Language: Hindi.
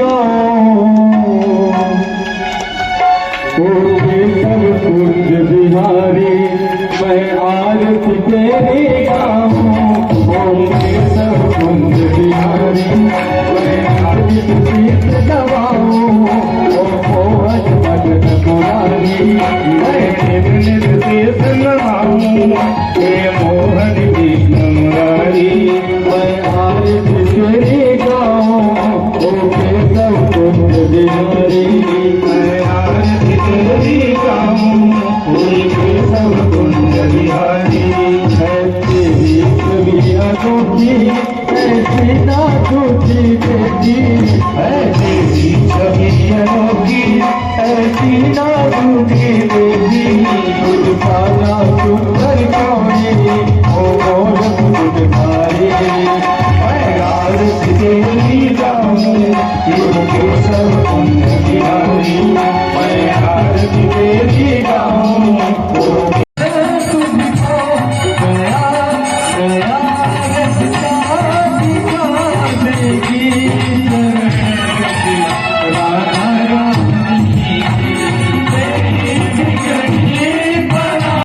गाऊं सब कुछ बिहारी मैं आरती तेरी गाऊं सब कुछ बिहारी मैं आरती प्रीत गवाऊं मोहन भजन मुरारी मैं नित देश नवाऊं हे मोहन कृष्ण मुरारी मैं आरती तेरी गाऊं सब कुछ बिहारी मैं आरती तेरी गाऊं सब कुछ बिहारी ऐसी कभी अनोखी ऐसी ना दूसरी बेटी ऐसी कभी अनोखी ऐसी ना